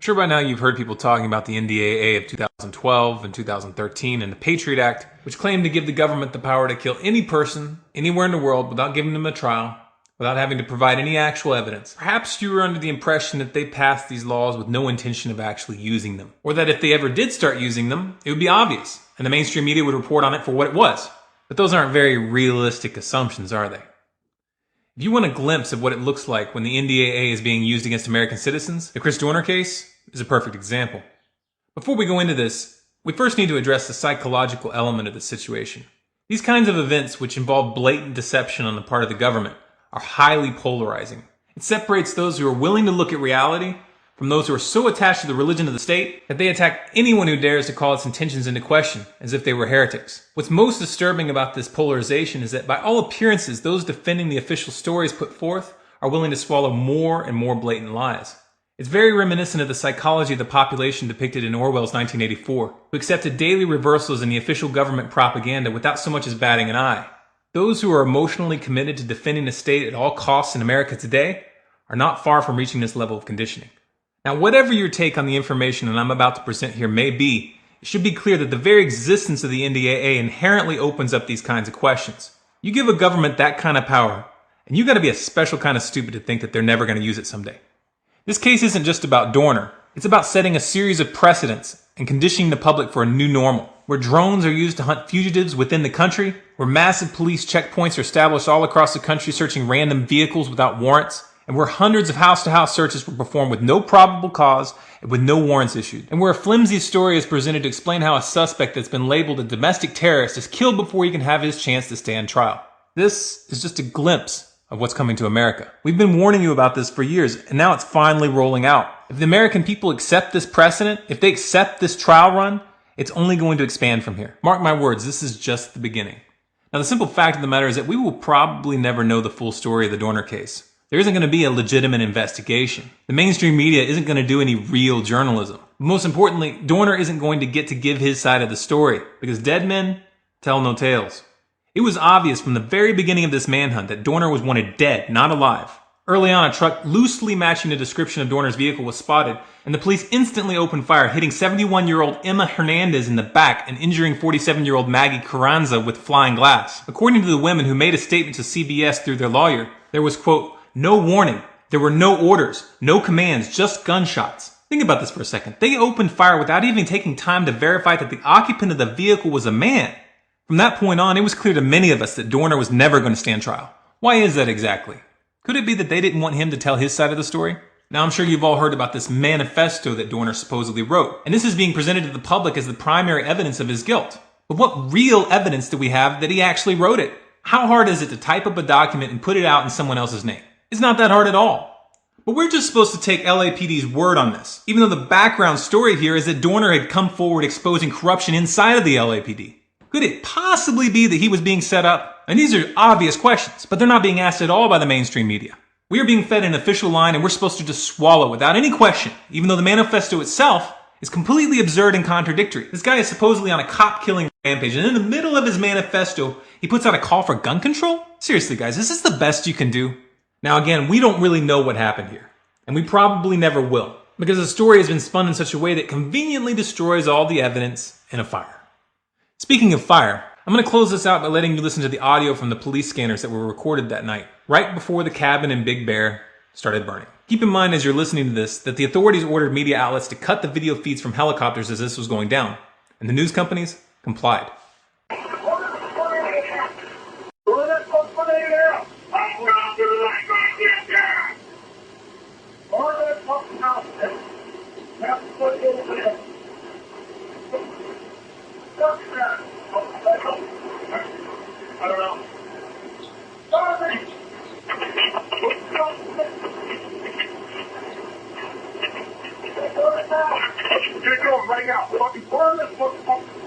sure by now you've heard people talking about the NDAA of 2012 and 2013 and the Patriot Act, which claimed to give the government the power to kill any person, anywhere in the world, without giving them a trial, without having to provide any actual evidence. Perhaps you were under the impression that they passed these laws with no intention of actually using them, or that if they ever did start using them, it would be obvious, and the mainstream media would report on it for what it was. But those aren't very realistic assumptions, are they? If you want a glimpse of what it looks like when the NDAA is being used against American citizens, the Chris Dorner case is a perfect example. Before we go into this, we first need to address the psychological element of the situation. These kinds of events, which involve blatant deception on the part of the government, are highly polarizing. It separates those who are willing to look at reality from those who are so attached to the religion of the state that they attack anyone who dares to call its intentions into question, as if they were heretics. What's most disturbing about this polarization is that by all appearances, those defending the official stories put forth are willing to swallow more and more blatant lies. It's very reminiscent of the psychology of the population depicted in Orwell's 1984, who accepted daily reversals in the official government propaganda without so much as batting an eye. Those who are emotionally committed to defending the state at all costs in America today are not far from reaching this level of conditioning. Now, whatever your take on the information that I'm about to present here may be, it should be clear that the very existence of the NDAA inherently opens up these kinds of questions. You give a government that kind of power, and you got to be a special kind of stupid to think that they're never going to use it someday. This case isn't just about Dorner. It's about setting a series of precedents and conditioning the public for a new normal, where drones are used to hunt fugitives within the country, where massive police checkpoints are established all across the country searching random vehicles without warrants, and where hundreds of house-to-house searches were performed with no probable cause and with no warrants issued, and where a flimsy story is presented to explain how a suspect that's been labeled a domestic terrorist is killed before he can have his chance to stand trial. This is just a glimpse of what's coming to America. We've been warning you about this for years, and now it's finally rolling out. If the American people accept this precedent, if they accept this trial run, it's only going to expand from here. Mark my words, this is just the beginning. Now, the simple fact of the matter is that we will probably never know the full story of the Dorner case. There isn't going to be a legitimate investigation. The mainstream media isn't going to do any real journalism. But most importantly, Dorner isn't going to get to give his side of the story, because dead men tell no tales. It was obvious from the very beginning of this manhunt that Dorner was wanted dead, not alive. Early on, a truck loosely matching the description of Dorner's vehicle was spotted, and the police instantly opened fire, hitting 71-year-old Emma Hernandez in the back and injuring 47-year-old Maggie Carranza with flying glass. According to the women who made a statement to CBS through their lawyer, there was, quote, no warning. There were no orders, no commands, just gunshots. Think about this for a second. They opened fire without even taking time to verify that the occupant of the vehicle was a man. From that point on, it was clear to many of us that Dorner was never going to stand trial. Why is that exactly? Could it be that they didn't want him to tell his side of the story? Now, I'm sure you've all heard about this manifesto that Dorner supposedly wrote, and this is being presented to the public as the primary evidence of his guilt. But what real evidence do we have that he actually wrote it? How hard is it to type up a document and put it out in someone else's name? It's not that hard at all. But we're just supposed to take LAPD's word on this, even though the background story here is that Dorner had come forward exposing corruption inside of the LAPD. Could it possibly be that he was being set up? And these are obvious questions, but they're not being asked at all by the mainstream media. We are being fed an official line and we're supposed to just swallow without any question, even though the manifesto itself is completely absurd and contradictory. This guy is supposedly on a cop-killing rampage, and in the middle of his manifesto, he puts out a call for gun control? Seriously, guys, is this the best you can do? Now again, we don't really know what happened here, and we probably never will, because the story has been spun in such a way that conveniently destroys all the evidence in a fire. Speaking of fire, I'm going to close this out by letting you listen to the audio from the police scanners that were recorded that night, right before the cabin in Big Bear started burning. Keep in mind as you're listening to this that the authorities ordered media outlets to cut the video feeds from helicopters as this was going down, and the news companies complied. I don't know. Get going right now. Fucking burn this motherfucker.